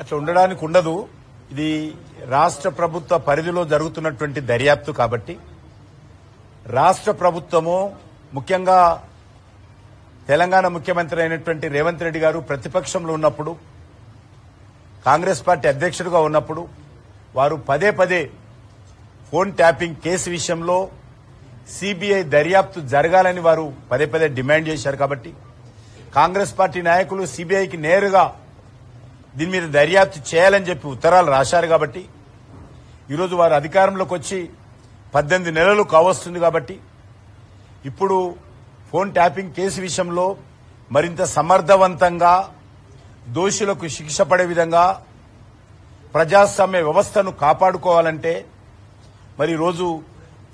అట్లా ఉండడానికి ఉండదు. ఇది రాష్ట్ర ప్రభుత్వ పరిధిలో జరుగుతున్నటువంటి దర్యాప్తు కాబట్టి రాష్ట్ర ప్రభుత్వము, ముఖ్యంగా తెలంగాణ ముఖ్యమంత్రి అయినటువంటి రేవంత్ రెడ్డి గారు ప్రతిపక్షంలో ఉన్నప్పుడు, కాంగ్రెస్ పార్టీ అధ్యక్షుడిగా ఉన్నప్పుడు వారు పదే పదే ఫోన్ ట్యాపింగ్ కేసు విషయంలో సిబిఐ దర్యాప్తు జరగాలని వారు పదే పదే డిమాండ్ చేశారు. కాబట్టి కాంగ్రెస్ పార్టీ నాయకులు సిబిఐకి నేరుగా దీని మీద దర్యాప్తు చేయాలని చెప్పి ఉత్తరాలు రాశారు. కాబట్టి ఈరోజు వారు అధికారంలోకి వచ్చి 18 నెలలు కావస్తుంది. కాబట్టి ఇప్పుడు ఫోన్ ట్యాపింగ్ కేసు విషయంలో మరింత సమర్థవంతంగా దోషులకు శిక్ష పడే విధంగా ప్రజాస్వామ్య వ్యవస్థను కాపాడుకోవాలంటే మరి రోజు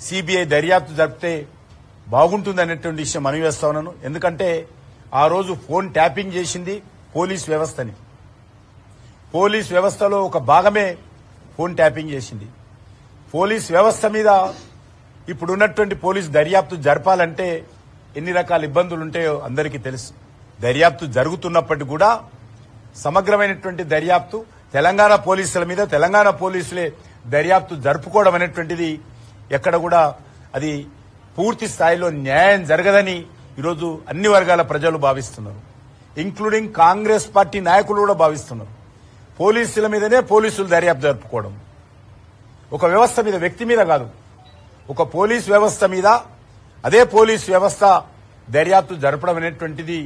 సిబిఐ దర్యాప్తు జరిపితే బాగుంటుందనేటువంటి విషయం మనవి చేస్తా ఉన్నాను. ఎందుకంటే ఆ రోజు ఫోన్ ట్యాపింగ్ చేసింది పోలీస్ వ్యవస్థని. పోలీస్ వ్యవస్థలో ఒక భాగమే ఫోన్ ట్యాపింగ్ చేసింది. పోలీస్ వ్యవస్థ మీద ఇప్పుడున్నటువంటి పోలీస్ దర్యాప్తు జరపాలంటే ఎన్ని రకాల ఇబ్బందులు ఉంటాయో అందరికీ తెలుసు. దర్యాప్తు జరుగుతున్నప్పటికీ కూడా సమగ్రమైనటువంటి దర్యాప్తు తెలంగాణ పోలీసుల మీద తెలంగాణ పోలీసులే దర్యాప్తు జరుపుకోవడం అనేటువంటిది ఎక్కడ కూడా అది పూర్తి స్థాయిలో న్యాయం జరగదని ఈరోజు అన్ని వర్గాల ప్రజలు భావిస్తున్నారు. ఇంక్లూడింగ్ కాంగ్రెస్ పార్టీ నాయకులు కూడా భావిస్తున్నారు. పోలీసుల మీదనే పోలీసులు దర్యాప్తు జరుపుకోవడం, ఒక వ్యవస్థ మీద, వ్యక్తి మీద కాదు, ఒక పోలీస్ వ్యవస్థ మీద అదే పోలీస్ వ్యవస్థ దర్యాప్తు జరపడం అనేటువంటిది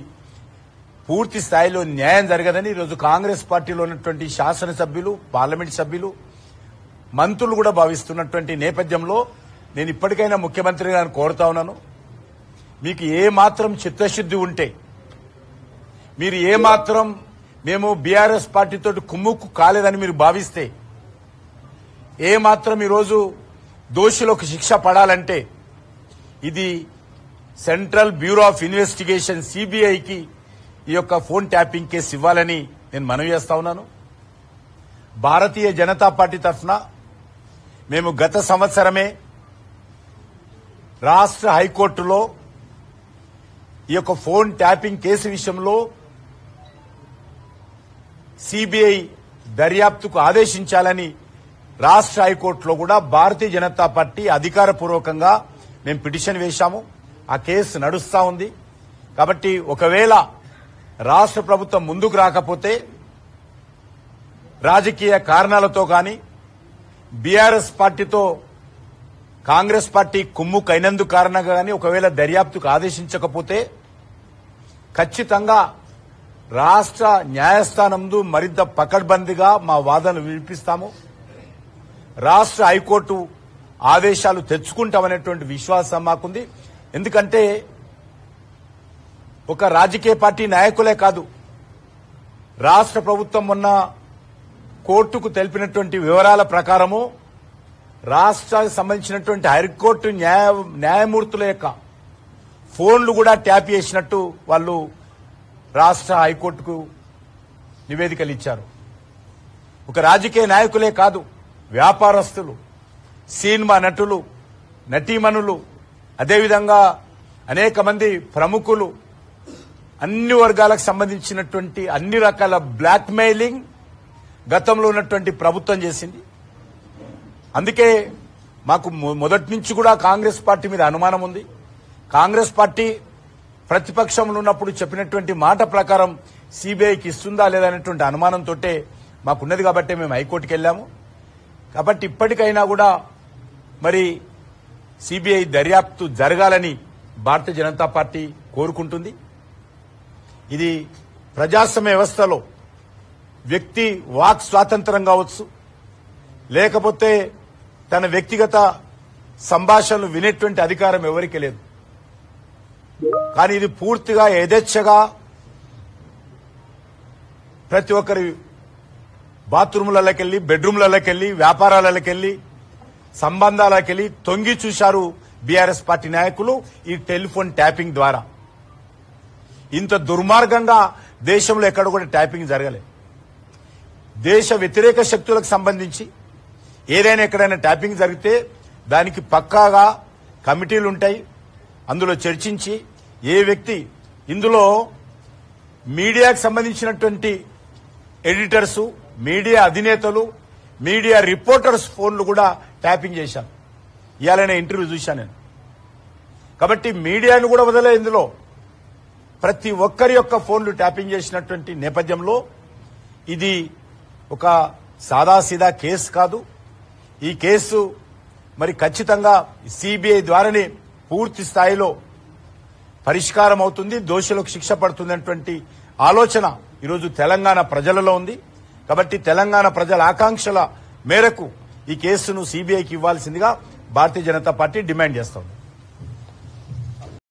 పూర్తి స్థాయిలో న్యాయం జరగదని ఈరోజు కాంగ్రెస్ పార్టీలో ఉన్నటువంటి శాసనసభ్యులు, పార్లమెంట్ సభ్యులు, మంత్రులు కూడా భావిస్తున్నటువంటి నేపథ్యంలో నేను ఇప్పటికైనా ముఖ్యమంత్రి గారిని కోరుతా ఉన్నాను. మీకు ఏ మాత్రం చిత్తశుద్ధి ఉంటే, మీరు ఏ మాత్రం మేము బీఆర్ఎస్ పార్టీతో కుమ్ముక్కు కాలేదని మీరు భావిస్తే, ఏ మాత్రం ఈరోజు దోషులకు శిక్ష పడాలంటే ఇది సెంట్రల్ బ్యూరో ఆఫ్ ఇన్వెస్టిగేషన్ సిబిఐకి ఈ యొక్క ఫోన్ ట్యాపింగ్ కేసు ఇవ్వాలని నేను మనవి చేస్తా ఉన్నాను. భారతీయ జనతా పార్టీ తరఫున మేము గత సంవత్సరమే రాష్ట్ర హైకోర్టులో ఈ యొక్క ఫోన్ ట్యాపింగ్ కేసు విషయంలో సిబిఐ దర్యాప్తుకు ఆదేశించాలని రాష్ట్ర హైకోర్టులో కూడా భారతీయ జనతా పార్టీ అధికారపూర్వకంగా మేము పిటిషన్ వేశాము. ఆ కేసు నడుస్తా ఉంది. కాబట్టి ఒకవేళ రాష్ట్ర ప్రభుత్వం ముందుకు రాకపోతే రాజకీయ కారణాలతో గాని బీఆర్ఎస్ పార్టీతో కాంగ్రెస్ పార్టీ కుమ్ముకైనందుకు కారణంగా గాని ఒకవేళ దర్యాప్తుకు ఆదేశించకపోతే ఖచ్చితంగా రాష్ట్ర న్యాయస్థానంలో మరింత పకడ్బందీగా మా వాదనలు వినిపిస్తాము. రాష్ట్ర హైకోర్టు ఆదేశాలు తెచ్చుకుంటామనేటువంటి విశ్వాసం మాకుంది. ఎందుకంటే ఒక రాజకీయ పార్టీ నాయకులే కాదు, రాష్ట్ర ప్రభుత్వం మొన్న కోర్టుకు తెలిపినటువంటి వివరాల ప్రకారము రాష్ట్రానికి సంబంధించినటువంటి హైకోర్టు న్యాయమూర్తుల యొక్క ఫోన్లు కూడా ట్యాప్ చేసినట్టు వాళ్ళు రాష్ట్ర హైకోర్టుకు నివేదికలు ఇచ్చారు. ఒక రాజకీయ నాయకులే కాదు, వ్యాపారస్తులు, సినిమా నటులు, నటీమణులు, అదేవిధంగా అనేక మంది ప్రముఖులు, అన్ని వర్గాలకు సంబంధించినటువంటి అన్ని రకాల బ్లాక్ మెయిలింగ్ గతంలో ఉన్నటువంటి ప్రభుత్వం చేసింది. అందుకే మాకు మొదటి నుంచి కూడా కాంగ్రెస్ పార్టీ మీద అనుమానం ఉంది. కాంగ్రెస్ పార్టీ ప్రతిపక్షంలో ఉన్నప్పుడు చెప్పినటువంటి మాట ప్రకారం సిబిఐకి ఇస్తుందా లేదా అనేటువంటి అనుమానంతో మాకున్నది. కాబట్టి మేము హైకోర్టుకు వెళ్ళాము. కాబట్టి ఇప్పటికైనా కూడా మరి సిబిఐ దర్యాప్తు జరగాలని భారతీయ జనతా పార్టీ కోరుకుంటుంది. ఇది ప్రజాస్వామ్య వ్యవస్థలో వ్యక్తి వాక్ స్వాతంత్రం కావచ్చు, లేకపోతే తన వ్యక్తిగత సంభాషణలు వినేటువంటి అధికారం ఎవరికీ లేదు. కానీ ఇది పూర్తిగా యథేచ్ఛగా ప్రతి ఒక్కరి బాత్రూములకెళ్లి, బెడ్రూమ్లకెళ్లి, వ్యాపారాలకెళ్లి, సంబంధాలకెళ్లి తొంగి చూశారు బీఆర్ఎస్ పార్టీ నాయకులు ఈ టెలిఫోన్ ట్యాపింగ్ ద్వారా. ఇంత దుర్మార్గంగా దేశంలో ఎక్కడ కూడా ట్యాపింగ్ జరగలేదు. దేశ వ్యతిరేక శక్తులకు సంబంధించి ఏదైనా ఎక్కడైనా ట్యాపింగ్ జరిగితే దానికి పక్కాగా కమిటీలు ఉంటాయి. అందులో చర్చించి ఏ వ్యక్తి, ఇందులో మీడియాకు సంబంధించినటువంటి ఎడిటర్సు, మీడియా అధినేతలు, మీడియా రిపోర్టర్స్ ఫోన్లు కూడా ట్యాపింగ్ చేశాను. ఇవాళ నేను ఇంటర్వ్యూ చూశాను నేను. కాబట్టి మీడియాను కూడా వదలే ఇందులో ప్రతి ఒక్కరి యొక్క ఫోన్లు ట్యాపింగ్ చేసినటువంటి నేపథ్యంలో ఇది ఒక సాదాసీదా కేసు కాదు. ఈ కేసు మరి ఖచ్చితంగా సిబిఐ ద్వారానే పూర్తి స్థాయిలో పరిష్కారం అవుతుంది, దోషులకు శిక్ష పడుతున్నటువంటి ఆలోచన ఈరోజు తెలంగాణ ప్రజలలో ఉంది. కాబట్టి తెలంగాణ ప్రజల ఆకాంక్షల మేరకు ఈ కేసును సిబిఐకి ఇవ్వాల్సిందిగా భారతీయ జనతా పార్టీ డిమాండ్ చేస్తోంది.